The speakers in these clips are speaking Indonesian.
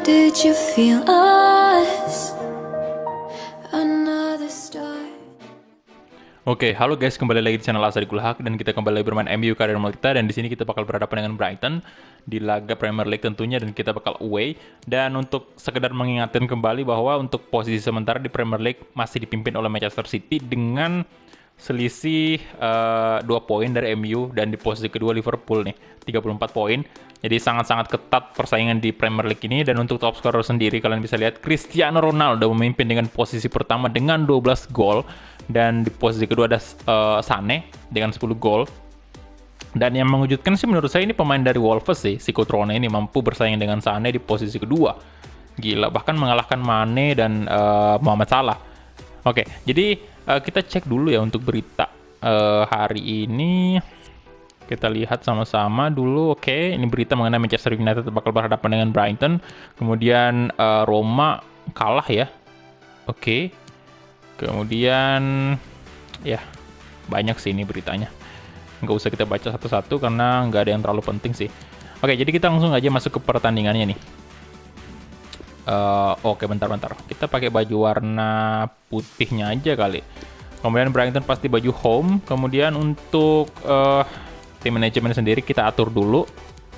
Did you feel us? Another star. Oke, halo guys, kembali lagi di channel Asadikul Haq dan kita kembali lagi bermain MU Karir kita, dan di sini kita bakal berhadapan dengan Brighton di laga Premier League tentunya, dan kita bakal away. Dan untuk sekedar mengingatkan kembali bahwa untuk posisi sementara di Premier League masih dipimpin oleh Manchester City dengan selisih 2 poin dari MU, dan di posisi kedua Liverpool nih 34 poin. Jadi sangat-sangat ketat persaingan di Premier League ini. Dan untuk top scorer sendiri kalian bisa lihat Cristiano Ronaldo memimpin dengan posisi pertama dengan 12 gol, dan di posisi kedua ada Sané dengan 10 gol. Dan yang mengejutkan sih menurut saya ini pemain dari Wolves sih, si Cutrone ini mampu bersaing dengan Sané di posisi kedua. Gila, bahkan mengalahkan Mane dan Mohamed Salah. Oke, jadi kita cek dulu ya untuk berita hari ini. Kita lihat sama-sama dulu. Oke, ini berita mengenai Manchester United bakal berhadapan dengan Brighton. Kemudian Roma kalah ya. Oke. Kemudian ya banyak sih ini beritanya. Nggak usah kita baca satu-satu karena nggak ada yang terlalu penting sih. Oke, jadi kita langsung aja masuk ke pertandingannya nih. Oke, bentar-bentar. Kita pakai baju warna putihnya aja kali. Kemudian Brighton pasti baju home. Kemudian untuk tim manajemen sendiri kita atur dulu.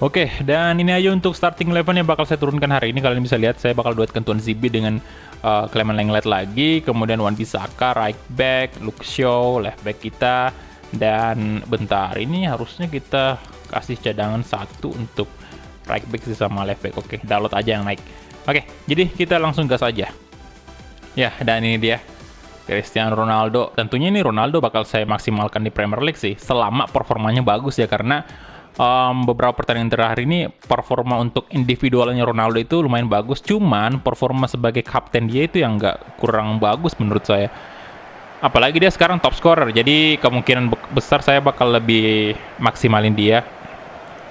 Oke, dan ini aja untuk starting 11 yang bakal saya turunkan hari ini. Kalian bisa lihat saya bakal duetkan Tuan Zibi dengan Clement Lenglet lagi. Kemudian Wan-Bissaka, right back, Luke Shaw, left back kita. Dan bentar, ini harusnya kita kasih cadangan satu untuk right back sih sama left back. Oke, download aja yang naik. Oke, jadi kita langsung gas aja. Ya, dan ini dia Cristiano Ronaldo. Tentunya ini Ronaldo bakal saya maksimalkan di Premier League sih, selama performanya bagus ya, karena beberapa pertandingan terakhir ini performa untuk individualnya Ronaldo itu lumayan bagus, cuman performa sebagai kapten dia itu yang nggak kurang bagus menurut saya. Apalagi dia sekarang top scorer, jadi kemungkinan besar saya bakal lebih maksimalin dia.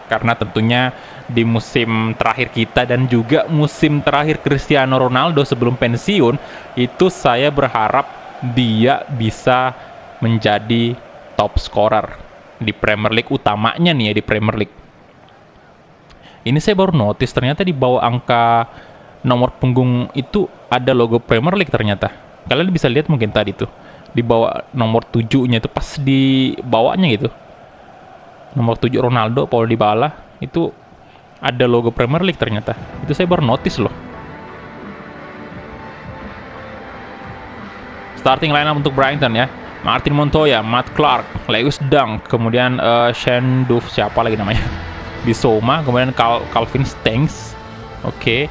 Karena tentunya di musim terakhir kita dan juga musim terakhir Cristiano Ronaldo sebelum pensiun, itu saya berharap dia bisa menjadi top scorer di Premier League utamanya nih ya, di Premier League. Ini saya baru notice ternyata di bawah angka nomor punggung itu ada logo Premier League ternyata. Kalian bisa lihat mungkin tadi tuh di bawah nomor 7-nya itu pas di bawahnya gitu. Nomor 7 Ronaldo, Paulo Dybala itu ada logo Premier League ternyata. Itu saya baru notice loh. Starting lineup untuk Brighton ya. Martin Montoya, Matt Clark, Lewis Dunk, kemudian Shane Duff, siapa lagi namanya? Bissouma, kemudian Calvin Stengs. Oke.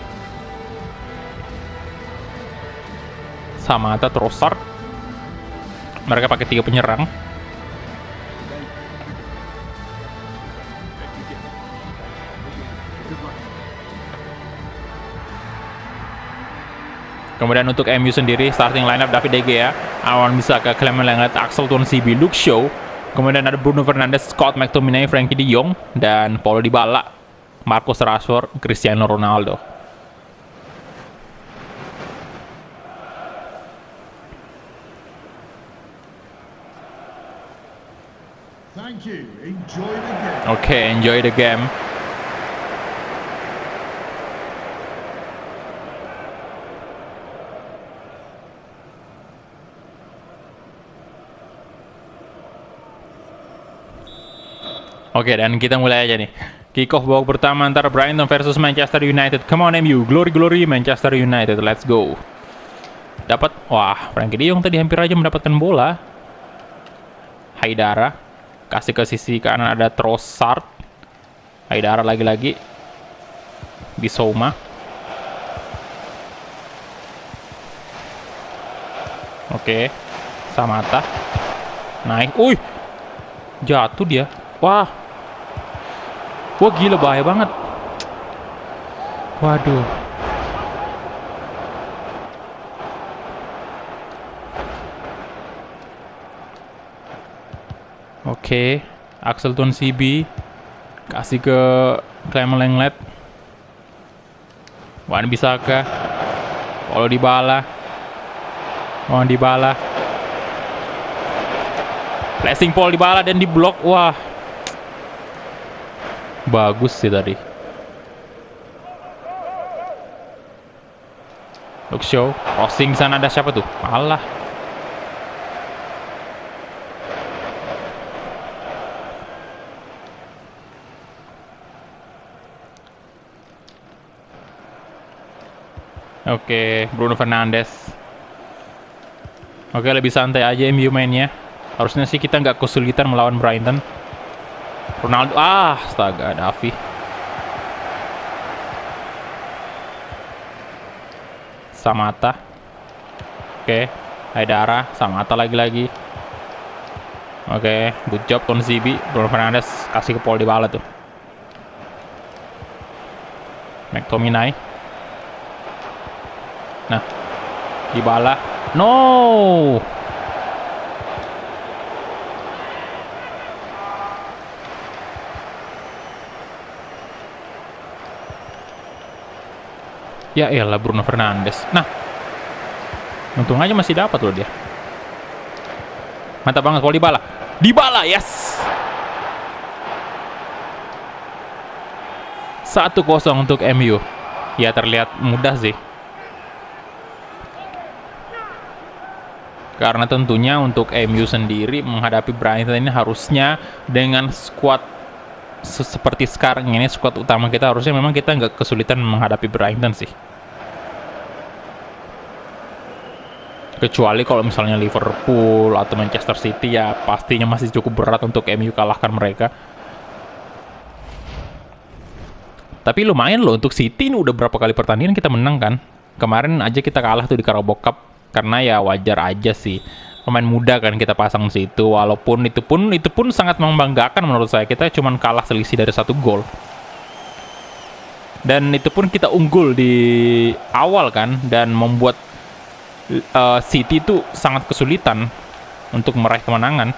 Samata, Trossard. Mereka pakai 3 penyerang. Kemudian untuk MU sendiri starting lineup David De Gea, Wan-Bissaka, Clement Lenglet, Axel Tuanzebe, Luke Shaw. Kemudian ada Bruno Fernandes, Scott McTominay, Frankie De Jong, dan Paulo Dybala, Marcus Rashford, Cristiano Ronaldo. Thank you. Enjoy the game. Oke, enjoy the game. Oke, dan kita mulai aja nih. Kick off babak pertama antara Brighton versus Manchester United. Come on MU, glory Manchester United, let's go. Dapat, wah, Frankie De Jong tadi hampir aja mendapatkan bola. Haidara kasih ke sisi kanan, ada Trossard. Haidara lagi-lagi. Bissouma. Oke, Samata naik. Jatuh dia. Wah, gila, bahaya banget. Waduh. Oke, Axel Tuanzebe kasih ke Clement Lenglet. Wan-Bissaka, Paulo Dybala, Blessing Paulo Dybala dan diblok. Wah, bagus sih tadi. Luke Shaw, crossing sana ada siapa tuh? Alah. Oke, Bruno Fernandes. Oke, lebih santai aja MU mainnya. Harusnya sih kita nggak kesulitan melawan Brighton. Ronaldo, astaga, Davi. Samata. Oke, Haidara, Samata lagi-lagi. Oke, good job Konzibi. Bruno Fernandes kasih ke Paul Dybala tuh. McTominay. Nah, Dybala. No! Ya elah Bruno Fernandes. Nah, untung aja masih dapat loh dia. Mantap banget Paul Dybala. Dybala, yes! 1-0 untuk MU. Ya terlihat mudah sih. Karena tentunya untuk MU sendiri menghadapi Brighton ini harusnya dengan skuad seperti sekarang ini, skuad utama kita, harusnya memang kita nggak kesulitan menghadapi Brighton sih. Kecuali kalau misalnya Liverpool atau Manchester City, ya pastinya masih cukup berat untuk MU kalahkan mereka. Tapi lumayan loh, untuk City ini udah berapa kali pertandingan kita menang kan. Kemarin aja kita kalah tuh di Carabao Cup, karena ya wajar aja sih. Pemain muda kan kita pasang situ, walaupun itu pun sangat membanggakan menurut saya. Kita cuman kalah selisih dari 1 gol. Dan itu pun kita unggul di awal kan, dan membuat City itu sangat kesulitan untuk meraih kemenangan.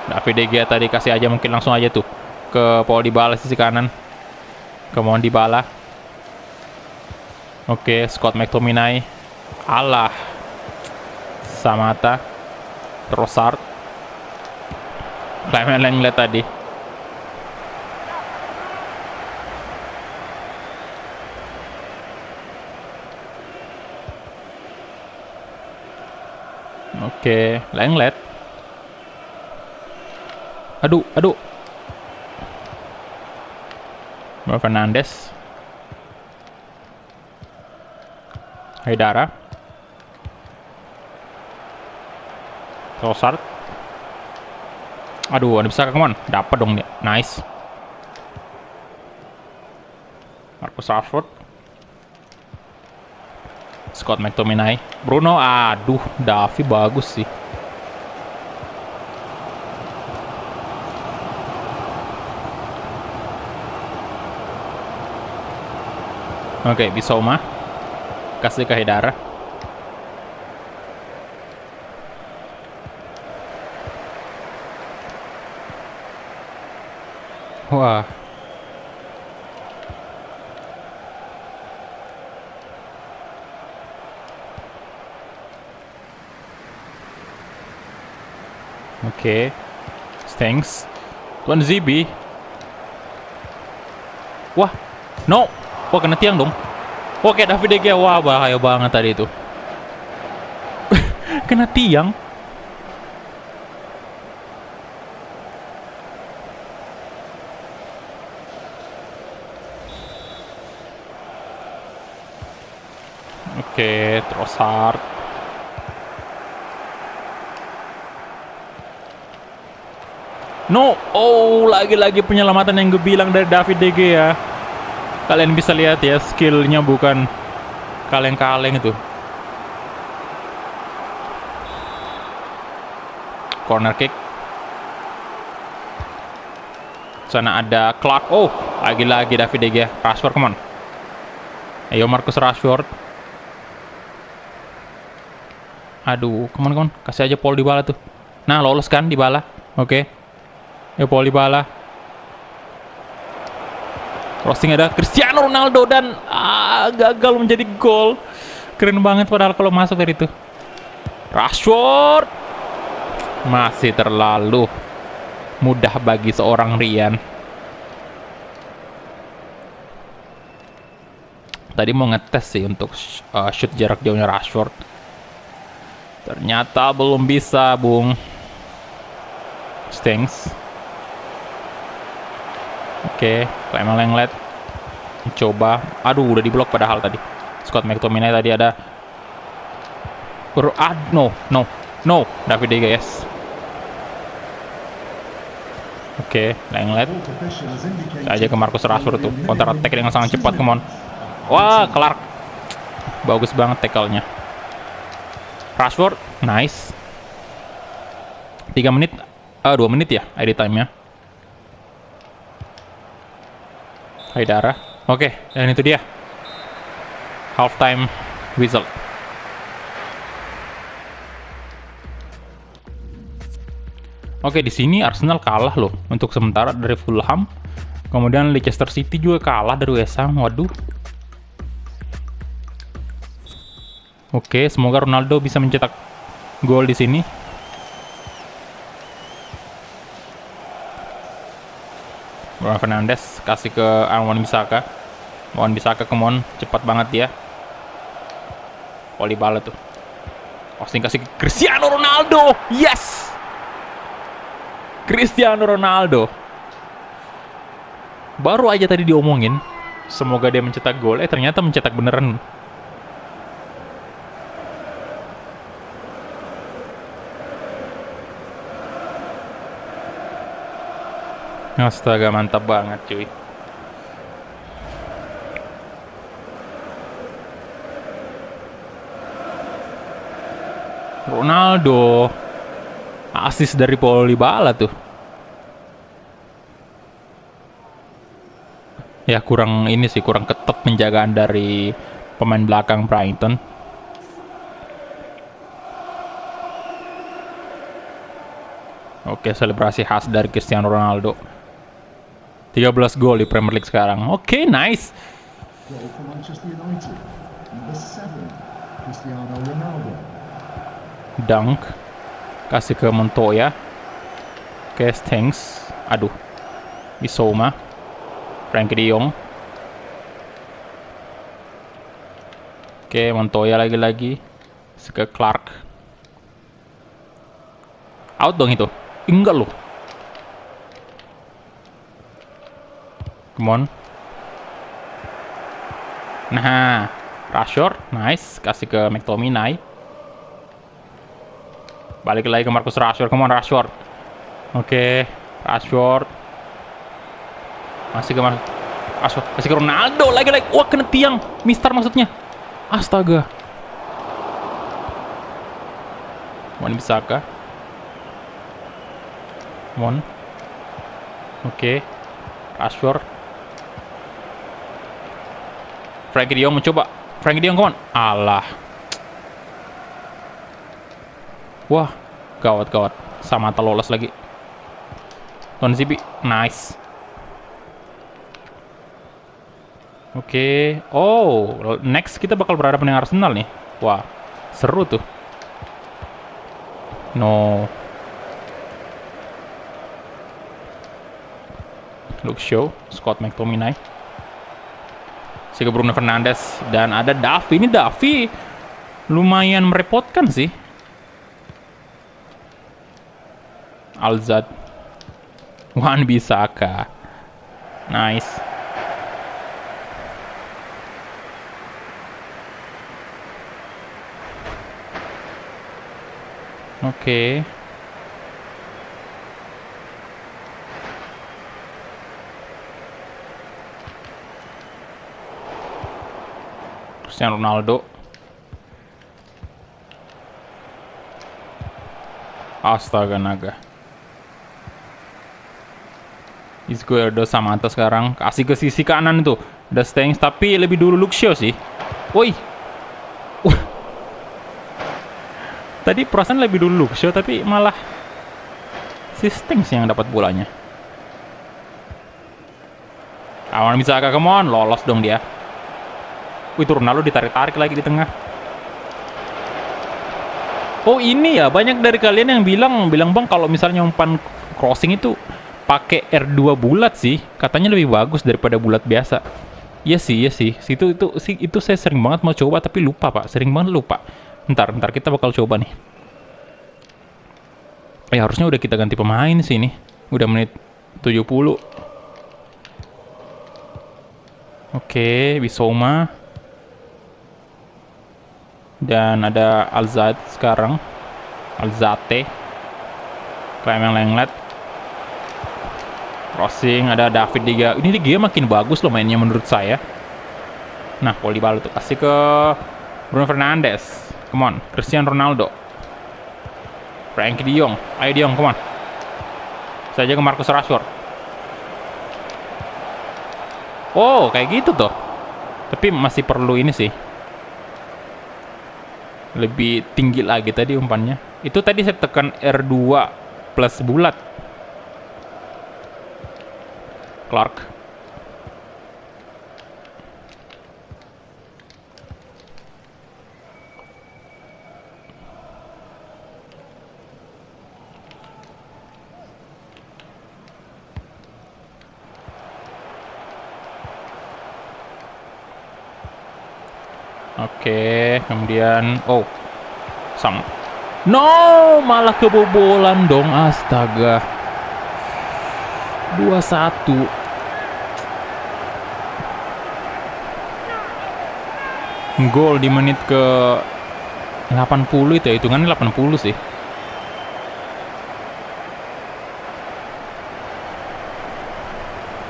David De Gea tadi kasih aja, mungkin langsung aja tuh ke Paul Dybala sisi kanan. Kemudian Dybala. Oke, Scott McTominay. Alah. Samata. Trossard. Clement Lenglet tadi. Oke, Lenglet. Aduh. Bruno Fernandes. Haidara. Trossard. Aduh, ada bisa, come on. Dapat dong dia. Nice. Marcus Rashford. Scott McTominay. Bruno, aduh, Davi bagus sih. Oke, Bissouma. Kasih ke Haidara. Wah. Oke. Thanks. Tuan Zibi. Wah. No. Wah, kena tiang dong. Oke, David De Gea. Wah, bahaya banget tadi itu. Kena tiang. Oke, Trossard. No. Oh, lagi-lagi penyelamatan yang gue bilang dari David De Gea. Kalian bisa lihat ya, skillnya bukan kaleng-kaleng itu. Corner kick. Sana ada Clark. Oh, lagi-lagi David De Gea. Rashford, come on. Ayo Marcus Rashford. Aduh, come on. Kasih aja Paul Dybala tuh. Nah, lolos kan Dybala. Oke. Ayo Paul Dybala. Crossing ada Cristiano Ronaldo dan gagal menjadi gol. Keren banget padahal kalau masuk dari itu. Rashford. Masih terlalu mudah bagi seorang Ryan. Tadi mau ngetes sih untuk shoot jarak jauhnya Rashford. Ternyata belum bisa, Bung. Stinks. Oke, Clement Lenglet. Coba. Aduh, udah diblok padahal tadi. Scott McTominay tadi ada. No. David De Gea, yes. Oke, Lenglet. Aja ke Marcus Rashford tuh. Counter attack dengan sangat cepat, come on. Wah, Clark. Bagus banget tackle-nya. Rashford, nice. 3 menit, 2 menit ya, edit time-nya. Haidara. Oke, dan itu dia. Halftime whistle. Oke, di sini Arsenal kalah loh untuk sementara dari Fulham. Kemudian Leicester City juga kalah dari West Ham. Waduh. Oke, semoga Ronaldo bisa mencetak gol di sini. Bruno Fernandes kasih ke Wan-Bissaka. Wan-Bissaka, come on, cepat banget dia. Volley bala tuh. Austin kasih ke Cristiano Ronaldo. Yes. Cristiano Ronaldo. Baru aja tadi diomongin, semoga dia mencetak gol. Ternyata mencetak beneran. Astaga, mantap banget cuy. Ronaldo. Asis dari Paul Dybala tuh. Ya kurang ini sih, kurang ketat penjagaan dari pemain belakang Brighton. Oke, selebrasi khas dari Cristiano Ronaldo. 13 gol di Premier League sekarang. Oke, nice. Goal for Manchester United. Number 7, Cristiano Ronaldo. Dunk. Kasih ke Montoya. Oke, Stengs. Aduh. Bissouma. Frenkie de Jong. Oke, Montoya lagi-lagi. Kasih ke Clark. Out dong itu. Enggak loh. Come on. Nah, Rashford, nice. Kasih ke McTominay. Balik lagi ke Marcus Rashford. Come on, Rashford. Oke, Rashford. Masih ke Rashford. Masih ke Ronaldo. Lagi-lagi. Wah, kena tiang. Mister maksudnya. Astaga. Wan-Bissaka. Come on. Oke. Rashford. Frenkie de Jong mencoba. Frenkie de Jong, come on. Alah. Wah, gawat. Samata lolos lagi. Ton Zibi, nice. Oke. Oh, next kita bakal berhadapan dengan Arsenal nih. Wah, seru tuh. No. Luke Shaw, Scott McTominay. Si ke Bruno Fernandes dan ada Davi. Ini Davi lumayan merepotkan sih. Alzad. Wan-Bissaka. Nice. Oke. Cristiano Ronaldo. Astaga naga. Izquierdo Samata sekarang kasih ke sisi kanan tuh. Ada Stengs tapi lebih dulu Luke Shaw sih. Woi. Tadi perasaan lebih dulu Luke Shaw tapi malah si Stengs yang dapat bolanya. Awan bisa agak come on, lolos dong dia. Wih, tuh Ronaldo ditarik-tarik lagi di tengah. Oh ini ya, banyak dari kalian yang bilang bang kalau misalnya umpan crossing itu pakai R2 bulat sih, katanya lebih bagus daripada bulat biasa. Iya sih, iya sih. Itu saya sering banget mau coba tapi lupa, Pak. Sering banget lupa. Ntar kita bakal coba nih. Ya harusnya udah kita ganti pemain sih nih. Udah menit 70. Oke, Bissouma. Dan ada Alzate sekarang. Alzate. Clement Lenglet. Crossing, ada David De Gea. Ini De Gea makin bagus loh mainnya menurut saya. Nah, Paul Dybala tuh kasih ke Bruno Fernandes. Come on, Cristiano Ronaldo. Frenkie De Jong. Ayo De Jong, come on. Saja ke Marcus Rashford. Oh, kayak gitu tuh. Tapi masih perlu ini sih. Lebih tinggi lagi tadi umpannya. Itu tadi saya tekan R2 plus bulat. Clark. Oke, kemudian no, malah kebobolan dong, astaga. 2-1. Gol di menit ke 80 itu ya, hitungannya 80 sih.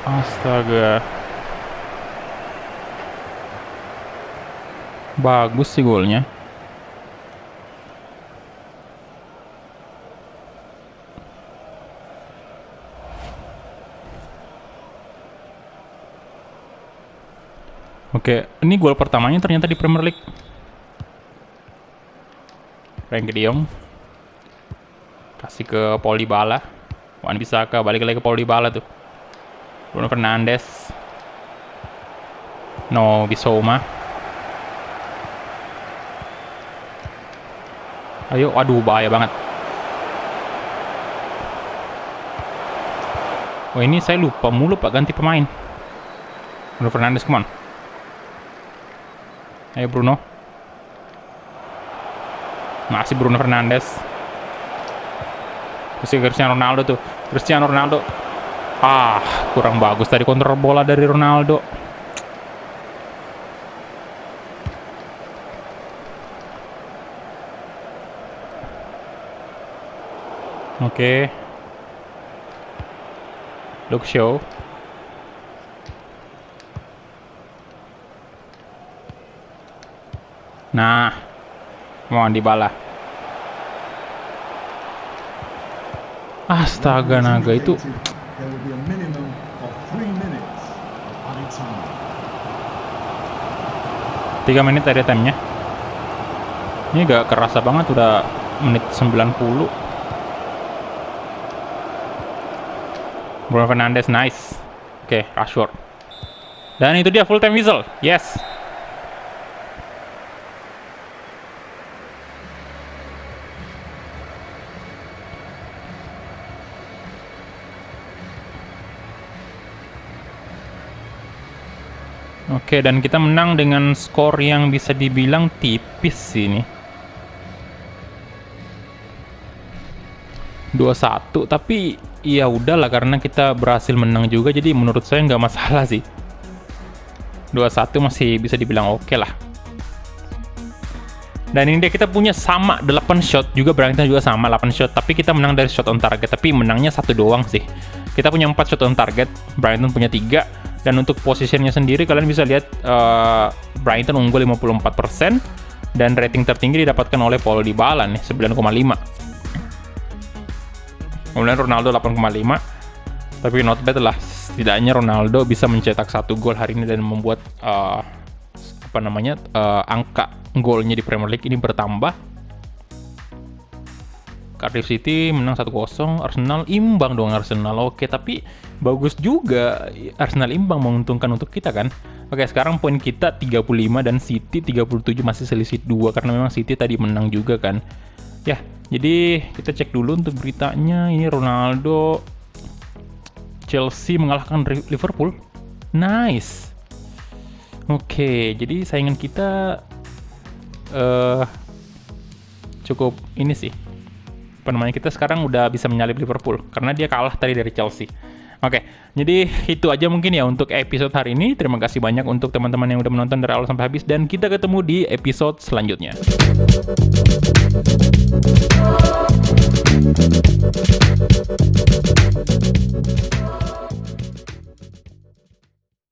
Astaga. Bagus sih golnya. Oke, ini gol pertamanya ternyata di Premier League. Frenkie De Jong. Kasih ke Paul Dybala. Wan-Bissaka, balik lagi ke Paul Dybala tuh. Bruno Fernandes. No, Bissouma. Ayo, aduh bahaya banget. Oh, ini saya lupa mulu Pak ganti pemain. Bruno Fernandes, come on. Ayo Bruno. Masih Bruno Fernandes. Masih Cristiano Ronaldo tuh. Cristiano Ronaldo. Kurang bagus tadi kontrol bola dari Ronaldo. Oke. Luke Shaw. Nah, mohon Dybala. Astaga naga itu. There will be a minimum of 3 minutes of added time. 3 menit ada time-nya. Ini gak kerasa banget udah menit 90. Bruno Fernandes, nice. Oke, Rashford. Dan itu dia full time whistle. Yes. Oke, dan kita menang dengan skor yang bisa dibilang tipis ini. 2-1, tapi ya udahlah karena kita berhasil menang juga, jadi menurut saya nggak masalah sih. 2-1 masih bisa dibilang oke lah. Dan ini dia kita punya sama 8 shot juga, Brighton juga sama 8 shot, tapi kita menang dari shot on target, tapi menangnya 1 doang sih. Kita punya 4 shot on target, Brighton punya 3. Dan untuk positionnya sendiri kalian bisa lihat Brighton unggul 54% dan rating tertinggi didapatkan oleh Paul Dybala nih 9,5. Kemudian Ronaldo 8,5. Tapi not bad lah, setidaknya Ronaldo bisa mencetak 1 gol hari ini dan membuat angka golnya di Premier League ini bertambah. Cardiff City menang 1-0, Arsenal imbang dong Arsenal. Oke, tapi bagus juga Arsenal imbang, menguntungkan untuk kita kan. Oke, sekarang poin kita 35 dan City 37, masih selisih 2 karena memang City tadi menang juga kan. Ya, jadi kita cek dulu untuk beritanya. Ini Ronaldo, Chelsea mengalahkan Liverpool. Nice. Oke, jadi saingan kita cukup ini sih. Apa namanya, kita sekarang udah bisa menyalip Liverpool karena dia kalah tadi dari Chelsea. Oke, jadi itu aja mungkin ya untuk episode hari ini. Terima kasih banyak untuk teman-teman yang udah menonton dari awal sampai habis, dan kita ketemu di episode selanjutnya.